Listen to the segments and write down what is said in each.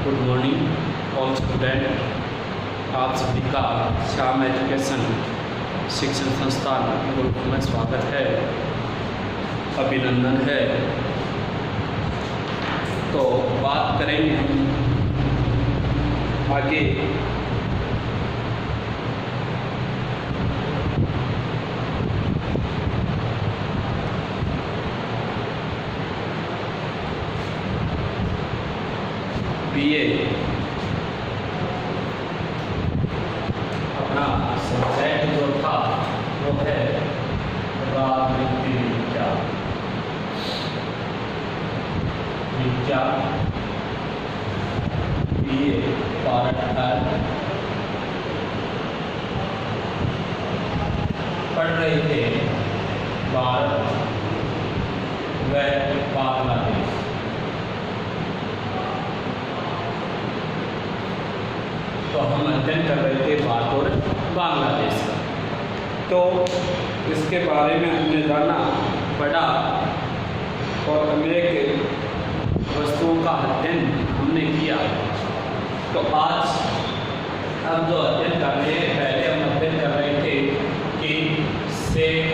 Good morning all student. आप सभी का श्याम एजुकेशन शिक्षण संस्थान गुरुकुल में स्वागत है, अभिनंदन है। तो बात करेंगे हम आगे बीए अपना सब्जेक्ट जो था वो है राजनीति विज्ञान। बीए पार्ट पढ़ रहे थे भारत व बांग्लादेश। तो हम अध्ययन कर रहे थे भारत और बांग्लादेश का। तो इसके बारे में हमने जाना पढ़ा और अनेक वस्तुओं का अध्ययन हमने किया। तो आज हम जो अध्ययन कर रहे हैं, पहले हम अध्ययन कर रहे थे कि शेख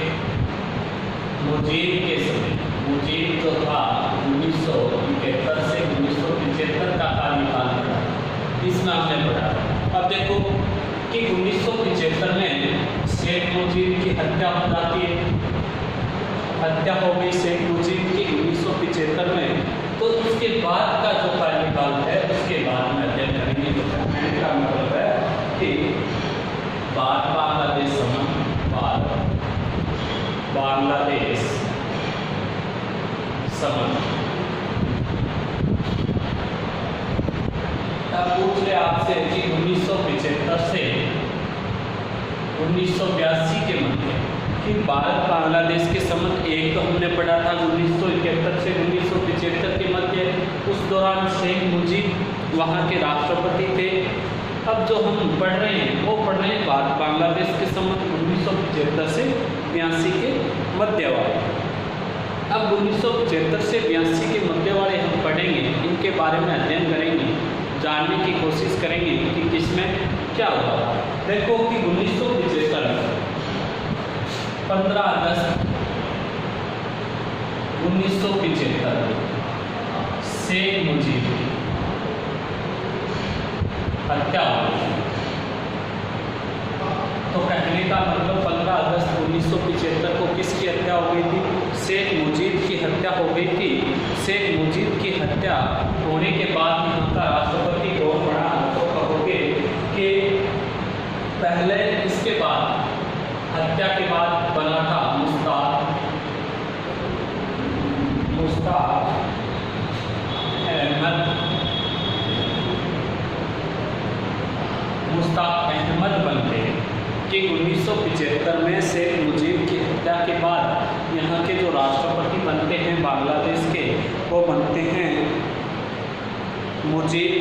मुजीब के समय, मुजीब जो था 1971 से 1975 का कार्यकाल था, इसमें हमने पढ़ा। अब देखो कि 1975 में शेख मुजीब की हत्या हो जाती है, हत्या हो गई शेख मुजीब की 1975 में। तो उसके बाद का जो कार्यकाल है उसके बाद में अध्ययन करेंगे। तो कहने का मतलब है कि भारत बांग्लादेश संबंध, भारत बांग्लादेश संबंध। अब पूछ रहे आपसे कि 1975 से 1982 के मध्य कि भारत बांग्लादेश के संबंध एक तो हमने पढ़ा था 1971 से 1975 के मध्य। उस दौरान शेख मुजीब वहाँ के राष्ट्रपति थे। अब जो हम पढ़ रहे हैं वो पढ़ रहे हैं भारत बांग्लादेश के संबंध 1975 से 82 के मध्य वाले। अब 1975 से 82 के मध्य वाले हम पढ़ेंगे, इनके बारे में अध्ययन करेंगे, जानने की कोशिश करेंगे कि किसमें क्या हुआ। देखो कि 1975 में 15 अगस्त 1975 शेख मुजीब की हत्या हो गई। तो कहने का मतलब 15 अगस्त 1975 को किसकी हत्या हो गई थी? शेख मुजीब की हत्या हो गई थी। शेख मुजीब की हत्या होने के बाद यहाँ का राष्ट्रपति कौन बना? तो कहोगे कि पहले इसके बाद हत्या के बाद बना था मुश्ताक अहमद बनते कि 1975 में शेख मुजीब की हत्या के बाद यहाँ के जो राष्ट्रपति बनते हैं बांग्लादेश के, वो बनते हैं मुजीब।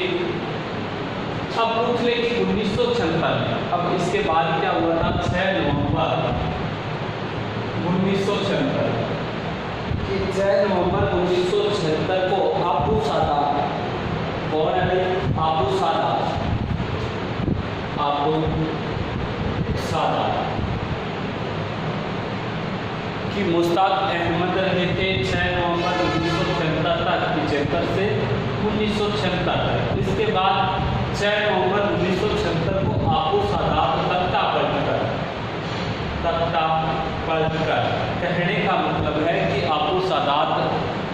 अब पूछ ले कि 1976 में, अब इसके बाद क्या हुआ था? 6 नवंबर 1976 को अबू सादात, कौन है? अबू सादात कि मुश्ताक अहमद रहे थे 6 नवंबर 1976 तक, 75 से 1976 तक। इसके बाद 6 नवंबर 1976 को अबू सादात तख्ता पलटकर कहने का मतलब है कि अबू सादात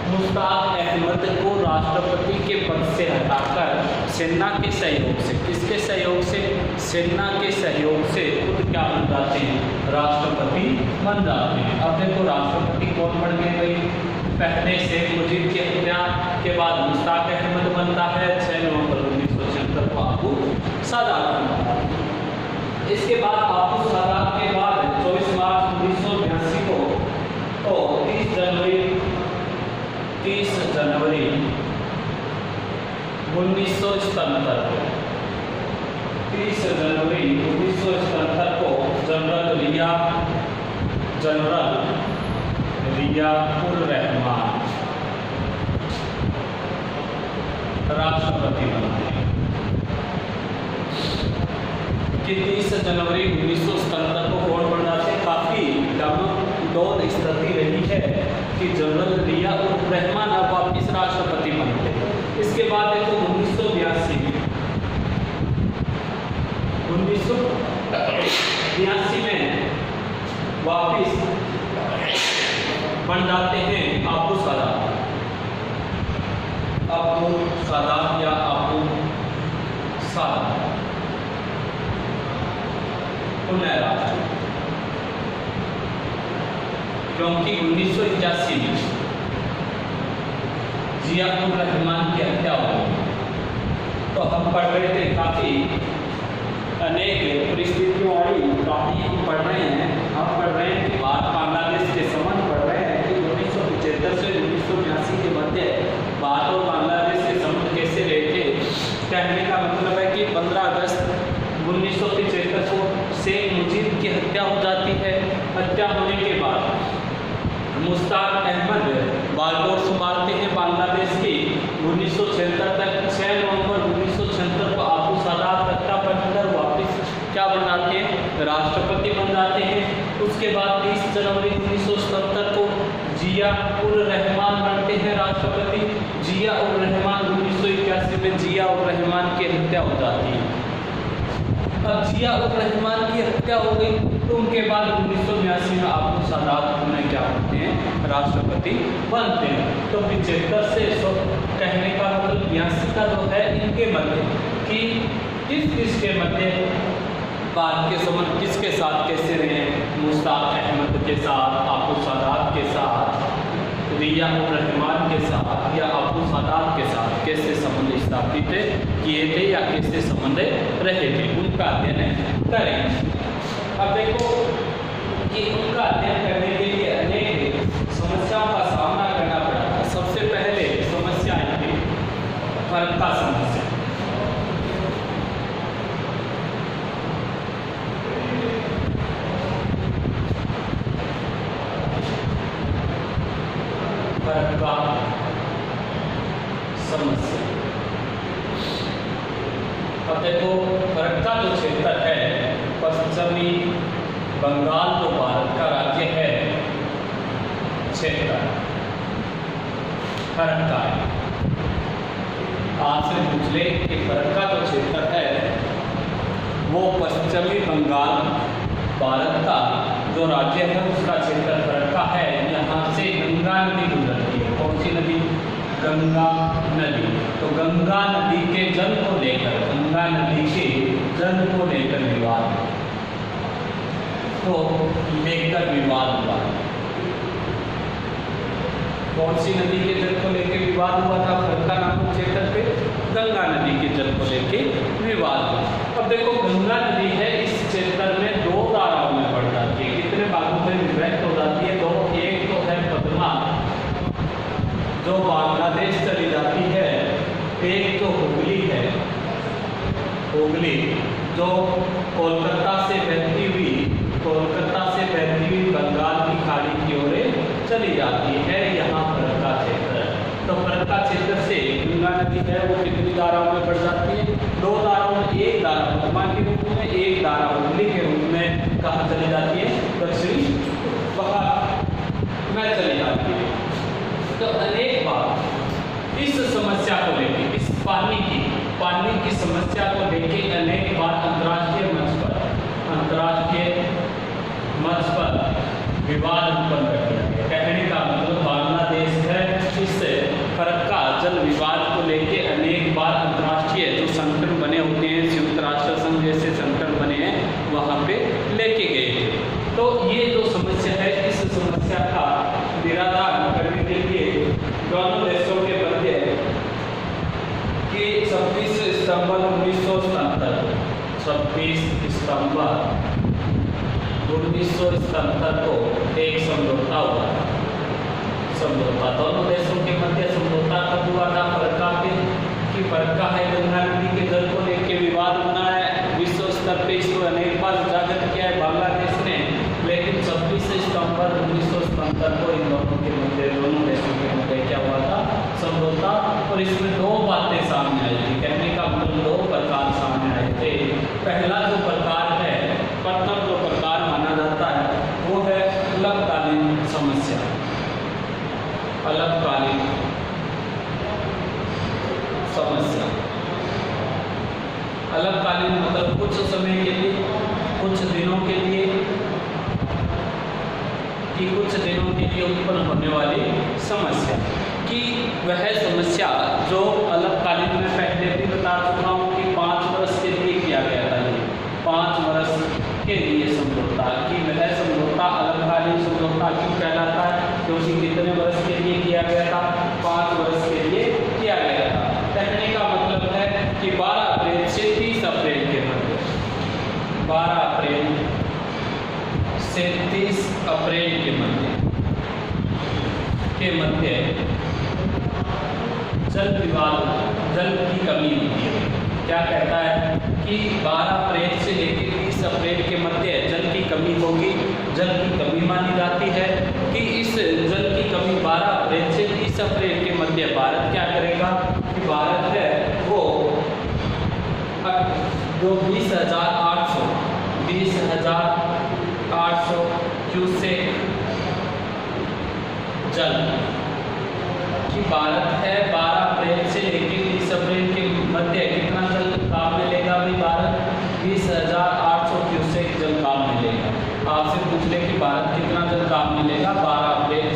मुश्ताक अहमद को राष्ट्रपति के पद से हटाकर सेना के सहयोग से, किसके सहयोग से? सेना के सहयोग से खुद क्या बन जाते हैं? राष्ट्रपति बन जाते हैं। अब देखो राष्ट्रपति कौन बन गए भाई? पहले शेख मुजीब की हत्या के बाद मुश्ताक अहमद बनता है, 6 नवंबर 1976 को अबू सादात बनता है। इसके बाद अबू सादात के बाद 24 मार्च 1982 को, तो 30 जनवरी 1977 को जनरल रिया उल रहमान राष्ट्रपति बनते हैं कि 30 जनवरी 1977 को कौन बन जाते हैं। काफ़ी डामाडोल स्थिति रही है कि जनरल जिया उर रहमान अब वापिस राष्ट्रपति बनते हैं। इसके बाद देखो 1982 में वापिस बन जाते हैं अब्दुल सदात या अब्दुल सदात पुनः राष्ट्र, क्योंकि 1981 में जिया उर रहमान की हत्या हो गई। तो हम पढ़ रहे थे काफ़ी अनेक परिस्थितियों वाली काफ़ी हम पढ़ रहे हैं। हम पढ़ रहे हैं कि भारत बांग्लादेश के संबंध पढ़ रहे हैं कि 1975 से 1982 के मध्य भारत और बांग्लादेश के संबंध कैसे रहे थे। कहने का मतलब है कि 15 अगस्त 1975 को शेख मुजीब की हत्या हो जाती है। हत्या होने के बाद मुश्ताक अहमद बागडोर संभालते हैं बांग्लादेश की। 1976 तक 6 नवंबर 1976 को अब्दुल सदात सत्ता पर वापिस क्या बन जाते हैं, राष्ट्रपति बन जाते हैं। उसके बाद 30 जनवरी 1977 को जिया उर रहमान बनते हैं राष्ट्रपति। जिया उर रहमान 1981 में जिया उर रहमान की हत्या हो जाती है। अब जिया उर रहमान की हत्या हो गई तो उनके बाद 1982 में अब्दुल सदात उन्हें क्या बनते हैं, राष्ट्रपति बनते हैं। तो 75 से कहने का मतलब 82 का जो है इनके मध्य कि किसके मध्य भारत के संबंध किसके साथ कैसे रहे, मुश्ताक अहमद के साथ, अब्दुल सदात के साथ, जिया उर रहमान के साथ या अब्दुल सदात के साथ कैसे संबंध स्थापित किए थे या कैसे संबंध रहे थे, उनका अध्ययन करें। अब देखो कि उनका अध्ययन करने के लिए अनेक समस्याओं का सामना करना पड़ा था। सबसे पहले समस्या आई थी फरक्का समस्या। फरक्का समस्या। अब देखो फरक्का जो क्षेत्र है पश्चिमी बंगाल जो भारत का राज्य है क्षेत्र फरक्का है। आपसे पूछ ले कि फरक्का जो क्षेत्र है वो पश्चिमी बंगाल भारत का जो राज्य है उसका क्षेत्र फरक्का है। यहाँ से गंगा नदी गुजरती है। कौन सी नदी, गंगा नदी। तो गंगा नदी के जल को लेकर, गंगा नदी के जल को लेकर विवाद हुआ। कौन सी नदी के जल को लेकर विवाद हुआ था फरक्का नामक क्षेत्र पे, गंगा नदी के जल को लेकर विवाद हुआ। अब देखो गंगा नदी है इस क्षेत्र में दो धाराओं में बढ़ जाती है। कितने भागों में विभक्त हो जाती है, दो। एक तो है पद्मा जो बांग्लादेश चली जाती है, एक तो हुगली है, हुगली जो कोलकाता से बहती हुई बंगाल की खाड़ी की ओर चली जाती है। यहाँ फरक्का क्षेत्र है। तो फरक्का क्षेत्र से गंगा नदी है वो कितनी धाराओं में बढ़ जाती है, दो धाराओं में। एक धारा पद्मा के रूप में, एक धारा हुगली के रूप में कहाँ चली जाती है, दक्षिणी में चली जाती है। तो अनेक बार इस समस्या को लेकर, इस पानी की समस्या को लेकर अनेक बार अंतर्राष्ट्रीय मंच पर विवाद उत्पन्न कर दिया गया। कहने का मतलब बांग्लादेश है इस फरक्का जल विवाद को लेकर अनेक बार अंतर्राष्ट्रीय जो संगठन बने होते हैं, संयुक्त राष्ट्र संघ जैसे संगठन बने हैं, वहाँ पे लेके गए थे। तो ये जो समस्या है इस समस्या का निराधार करने के लिए दोनों देशों के मध्य कि 26 सितंबर 1977 को एक समझौता हुआ था। समझौता दोनों देशों के मध्य समझौता कब हुआ था, फरक्का के कि फरक्का है गंगा नदी के जल को लेकर विवाद बना है। विश्व स्तर पर इसको अनेक बार उजागर किया है बांग्लादेश ने, लेकिन 26 सितंबर 1977 को इन दोनों के मध्य, दोनों देशों के मध्य क्या हुआ था, समझौता। और इसमें दो बातें सामने पहला जो प्रकार है, प्रथम जो प्रकार माना जाता है वो है अल्पकालीन समस्या। अल्पकालीन समस्या, अल्पकालीन मतलब कुछ समय के लिए, कुछ दिनों के लिए, कि कुछ दिनों के लिए उत्पन्न होने वाली समस्या, कि वह समस्या जो अल्पकालीन में पहले भी बता चुका हूँ कि 5 वर्ष के लिए किया गया था। ये 5 वर्ष के लिए समझौता, कि वह समझौता अल्पकालीन समझौता क्यों कहलाता है, क्योंकि कितने वर्ष के लिए किया गया था, 5 वर्ष के लिए किया गया था। कहने का मतलब है कि 12 अप्रैल से 30 अप्रैल के मध्य, 12 अप्रैल से 30 अप्रैल के मध्य जल विवाद, जल की कमी होती है। क्या कहता है कि 12 अप्रैल से लेकर 30 अप्रैल के मध्य जल की कमी होगी। जल की कमी मानी जाती है कि इस जल की कमी 12 अप्रैल से 30 अप्रैल के मध्य भारत क्या करेगा कि भारत है वो जो 20,800 क्यूसेक जल कि भारत है 12 अप्रैल से लेकर 30 अप्रैल के मध्य कितना जल काम में लेगा भाई, भारत 20,800 क्यूसेक जल काम में लेगा। आपसे पूछ ले कि भारत कितना जल काम में लेगा, 12 अप्रैल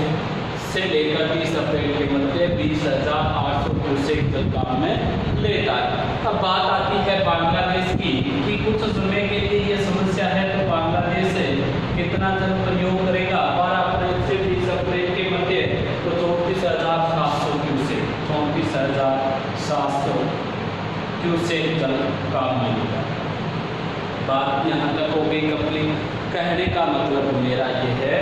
से लेकर 30 अप्रैल के मध्य 20,800 क्यूसेक जल काम में लेता है। अब बात आती है बांग्लादेश की कि कुछ समय के लिए ये समस्या है तो बांग्लादेश कितना जल प्रयोग करेगा 12 अप्रैल से 30 अप्रैल के मध्य, तो 34,700 क्यूसेक, 34,700 क्यूसेक जल काम में लेगा। बात यहाँ तक हो गई कंप्लीट। कहने का मतलब मेरा ये है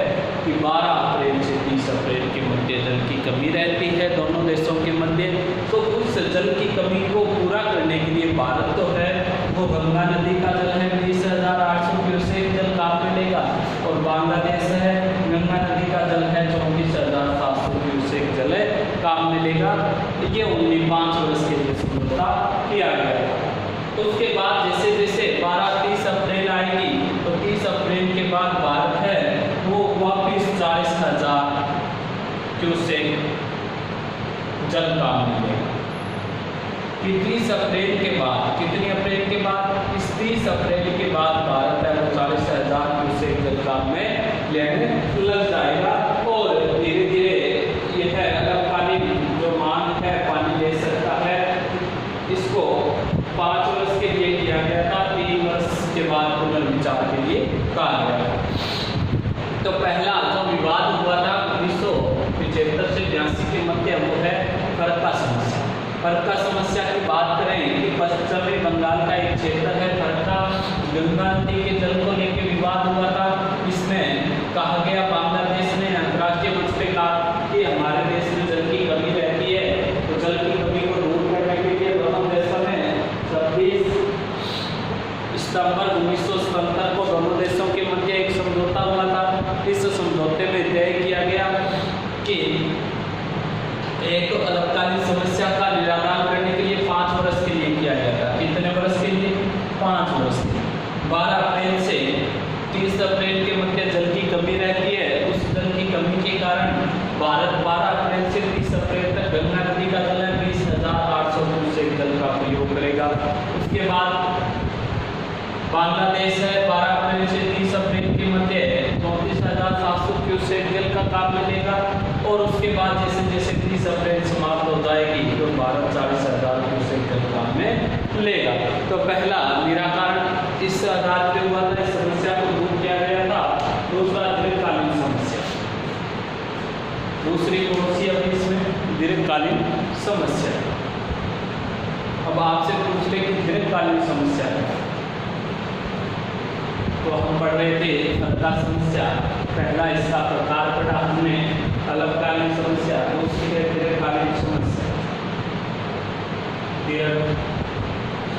कि 12 अप्रैल से 30 अप्रैल के मध्य जल की कमी रहती है दोनों देशों के मध्य। तो उस जल की कमी को पूरा करने के लिए भारत तो है वो गंगा नदी का जल है 20,800 क्यूसेक जल काम में लेगा, और बांग्लादेश है गंगा नदी का जल है 34,700 क्यूसेक जल काम में लेगा। ये 5 वर्ष के लिए समझौता किया गया। उसके बाद जैसे जैसे 12-30 अप्रैल आएगी तो 30 अप्रैल के बाद भारत है वो वापिस 40,000 क्यूसेक जल काम में लेगा। कि 30 अप्रैल के बाद, कितनी अप्रैल के बाद, इस 30 अप्रैल के बाद भारत है वो 40,000 क्यूसेक जल काम में लेने लग जाएगा। और धीरे धीरे यह है अल्पकालीन जो मांग है पानी ले सकता है, इसको 5 वर्ष के लिए किया गया था, 3 वर्ष के बाद पुनर्विचार के लिए कहा गया। तो पहला जो विवाद हुआ था 1975 से 82 के मध्य वो है फरक्का समस्या। फरक्का समस्या की बात करें कि पश्चिमी बंगाल का एक क्षेत्र है फरक्का, गंगा नदी के जल को लेकर विवाद हुआ था। इसमें कहा गया, बांग्लादेश ने अंतर्राष्ट्रीय मंच पे कहा कि हमारे देश में जल की कमी रहती है, तो जल की कमी को दूर करने के लिए दोनों देशों ने 26 सितंबर 1977 को दोनों देशों के मध्य एक समझौता हुआ था। इस समझौते में तय किया गया कि एक अल्पकालीन समस्या का निराकरण करने के लिए 5 वर्ष के लिए किया गया था। कितने वर्ष के लिए? 5 वर्ष के लिए। 12 अप्रैल से 30 अप्रैल के मध्य जल की कमी रहती है। उस जल की कमी के कारण भारत 12 अप्रैल से 30 अप्रैल तक गंगा नदी का जल है 20,800 क्यूसेक जल का प्रयोग करेगा। उसके बाद बांग्लादेश है 12 अप्रैल से 30 अप्रैल के मध्य 34,700 क्यूसेक जल का काम मिलेगा। और उसके बाद जैसे जैसे 30 अप्रैल समाप्त हो जाएगी तो भारत 40,000 क्यूसेक जल काम में लेगा। तो पहला निराकरण इस आधार पर हुआ था, इस समस्या को दूर किया गया था। दूसरा दीर्घकालीन समस्या, दूसरी कौन सी अभी इसमें? दीर्घकालीन समस्या। अब आपसे पूछ ले कि दीर्घकालीन समस्या है, तो हम पढ़ रहे थे फरक्का समस्या, पहला इसका प्रकार पढ़ा हमने अल्पकालीन समस्या, दूसरी है दीर्घकालीन समस्या। दीर्घकालीन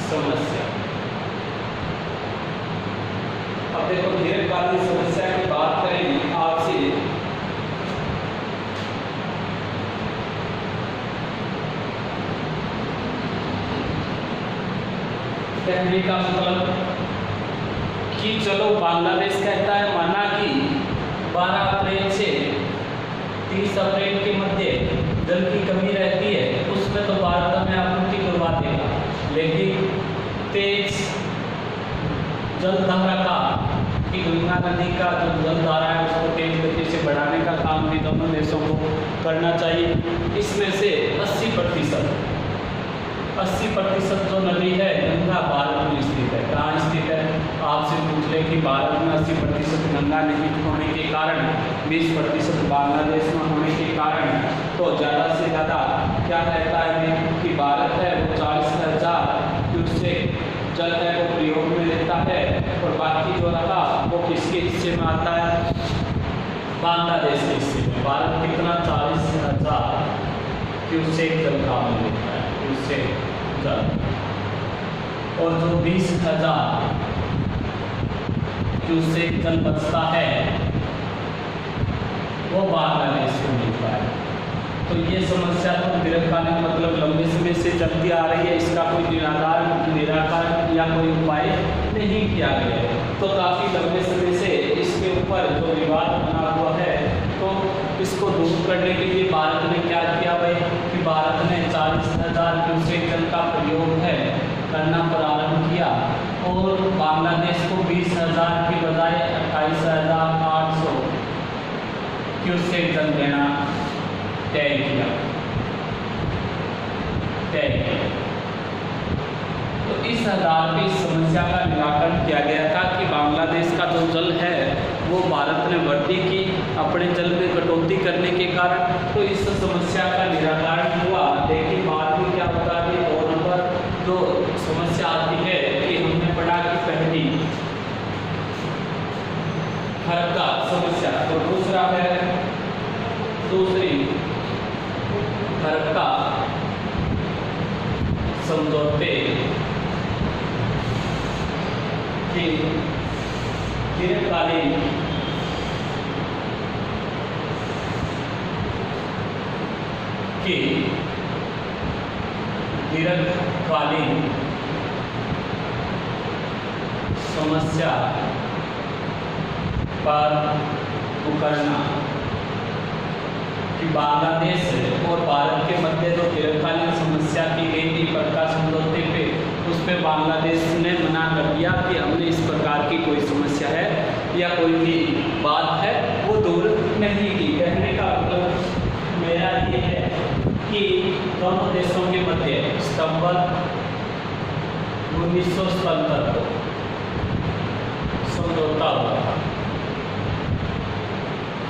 समस्या। अब देखो दीर्घकालीन समस्या की बात करें आपसे, कहने का मतलब कि चलो बांग्लादेश कहता है माना कि 12 अप्रैल से 30 अप्रैल के मध्य जल की कमी रहती है, उसमें तो भारत में आपूर्ति करवा देगा, लेकिन तेज जलधारा का कि गंगा नदी का जो जलधारा है उसको तेज गति से बढ़ाने का काम भी दोनों देशों को करना चाहिए। इसमें से 80% जो नदी है गंगा भारत में स्थित है। कहाँ स्थित है? आपसे पूछ ले कि भारत में 80% गंगा नहीं होने के कारण, 20% बांग्लादेश में होने के कारण, तो ज़्यादा से ज़्यादा क्या कहता है कि भारत है वो 40,000 क्यूसेक जल है वो प्रयोग में लेता है, और बाकी जो रहा वो किसके हिस्से में आता है? बांग्लादेश के हिस्से में। भारत कितना? 40,000 क्यूसेक जल काम में लेता है, क्यूसेक जल, और जो 20,000 क्यूसेक जल बचता है वो बांग्लादेश को मिलता है। तो ये समस्या तो दीर्घकालीन मतलब लंबे समय से चलती आ रही है, इसका कोई निराकरण या कोई उपाय नहीं किया गया है। तो काफ़ी लंबे समय से इसके ऊपर जो विवाद बना हुआ है, तो इसको दूर करने के लिए भारत ने क्या किया भाई कि भारत ने 40,000 क्यूसेक जल का प्रयोग है करना प्रारंभ किया, और बांग्लादेश को 20,000 की बजाय 28,800 क्यूसेक जल देना तय किया। तो इस आधार पर इस समस्या का निराकरण किया गया था कि बांग्लादेश का जो जल है वो भारत ने वृद्धि की अपने जल में कटौती करने के कारण, तो इस समस्या का निराकरण हुआ। लेकिन बाद में क्या होता है, 2 नंबर जो समस्या आती है कि हमने पढ़ा कि पहली हरका समस्या, तो दूसरी हरका समझौते की दीर्घकालीन समस्या पर उकरना कि बांग्लादेश और भारत के मध्य जो दीर्घकालीन समस्या की गई थी पक्का समझौते पे, उस पे बांग्लादेश ने मना कर दिया कि हमने इस प्रकार की कोई समस्या है या कोई भी बात है वो दूर नहीं की। कहने का मतलब मेरा ये है कि दोनों देशों के मध्य सितंबर 1977 को समझौता हुआ था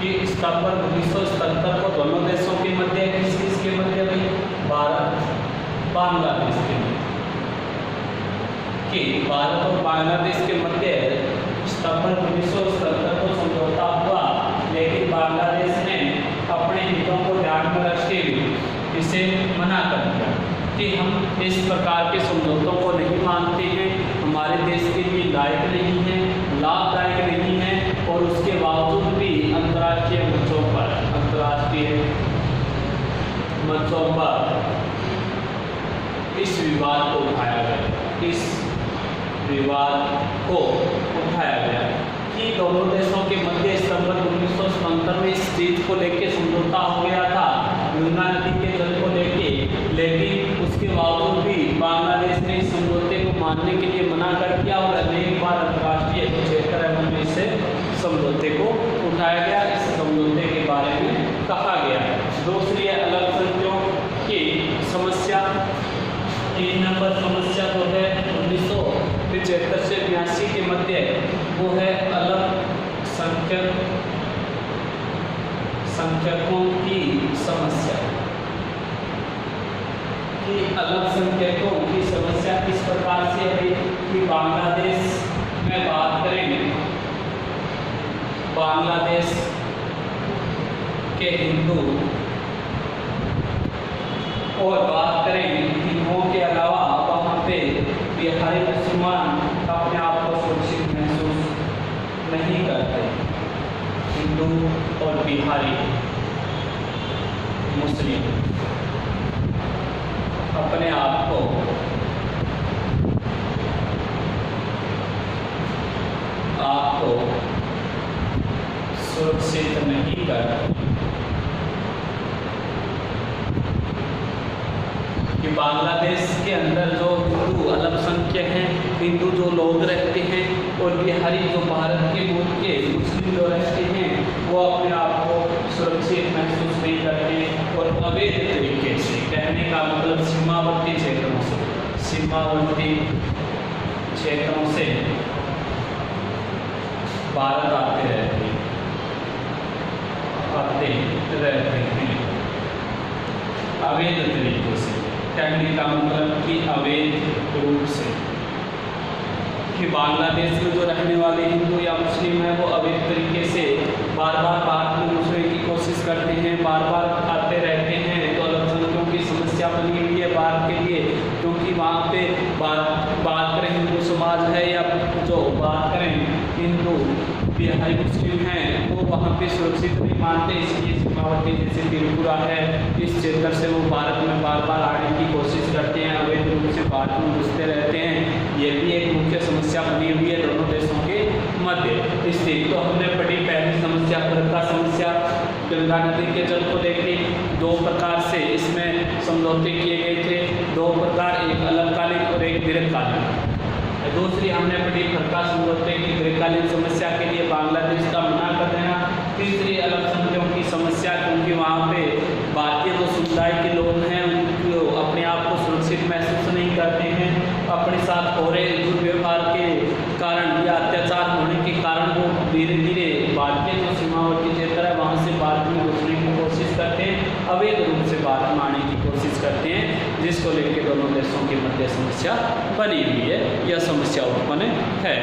कि सितंबर 1977 को दोनों देशों के मध्य, किसके मध्य में? भारत बांग्लादेश के मध्य, कि भारत और बांग्लादेश के मध्य सितंबर 1977 को समझौता हुआ, लेकिन बांग्लादेश ने अपने हितों को ध्यान में रखते हुए इसे मना कर दिया कि हम इस प्रकार के समझौतों को नहीं मानते हैं, हमारे देश के लिए लायक नहीं है, लाभदायक नहीं है, और उसके बावजूद भी अंतर्राष्ट्रीय मंचों पर इस विवाद को उठाया गया कि दोनों देशों के मध्य सितंबर 1977 में इस चीज को लेकर समझौता हो गया था गंगा नदी के जल को लेके, लेकिन उसके बावजूद भी बांग्लादेश ने इस समझौते को मानने के लिए मना कर दिया, और अनेक बार अंतर्राष्ट्रीय क्षेत्र में से समझौते को उठाया गया। इस समझौते के बारे में कहा गया। दूसरी अल्पसंख्यकों की समस्या, 3 नंबर समस्या जो है 1975 से 82 के मध्य, वो है अल्पसंख्यकों की समस्या। कि अल्पसंख्यकों की समस्या किस प्रकार से है कि बांग्लादेश में बात करेंगे, बांग्लादेश के हिंदू और बात करेंगे हिंदुओं के अलावा वहाँ पे बिहारी मुसलमान अपने आप को सुरक्षित महसूस नहीं करते। हिंदू और बिहारी मुस्लिम अपने आप को बांग्लादेश के अंदर जो हिंदू अल्पसंख्यक हैं, हिंदू जो लोग रहते हैं और बिहारी जो भारत के मूल के मुस्लिम लोग रहते हैं, वो अपने आप को सुरक्षित महसूस नहीं करते और अवैध तरीके से, कहने का मतलब सीमावर्ती क्षेत्रों से भारत आते रहते हैं, अवैध तरीके से, कहने का मतलब कि अवैध रूप से, कि बांग्लादेश में जो रहने वाले हिंदू या मुस्लिम हैं वो अवैध तरीके से बार बार भारत में घुसने की कोशिश करते हैं, बार बार आते रहते हैं। तो अल्पसंख्यकों की समस्या बनी हुई है भारत के लिए, क्योंकि वहाँ पे बात करें हिंदू समाज है या जो बात करें हिंदू बिहारी मुस्लिम हैं, वो वहाँ पे सुरक्षित नहीं मानते, इसलिए सीमावर्ती जैसे त्रिपुरा है, इस क्षेत्र से वो भारत में बार बार आने की कोशिश करते हैं, अवैध रूप से भारत में घुसते रहते हैं। ये भी एक मुख्य समस्या बनी हुई है दोनों देशों के मध्य स्थित। तो हमने पढ़ी पहली समस्या, फरक्का समस्या, गंगा नदी के जल को देखी, दो प्रकार से इसमें समझौते किए गए थे, दो प्रकार, एक अल्पकालीन और एक दीर्घकालीन। दूसरी हमने पढ़ी फरक्का समझौते की दीर्घकालीन समस्या के लिए बांग्लादेश का मना कर देना। तीसरी अल्पसंख्यकों की समस्या, क्योंकि वहाँ पे भारतीय जो समुदाय के लोग हैं उनको अपने आप को सुरक्षित महसूस नहीं करते हैं, अपने साथ हो रहे दुर्व्यवहार के कारण या अत्याचार होने के कारण वो धीरे धीरे भारतीय जो सीमावर्ती क्षेत्र है वहाँ से भारत में घुसने की कोशिश करते हैं, अवैध रूप से भारत में आने की कोशिश करते हैं, जिसको लेकर दोनों देशों के मध्य समस्या बनी हुई है या समस्या उत्पन्न है।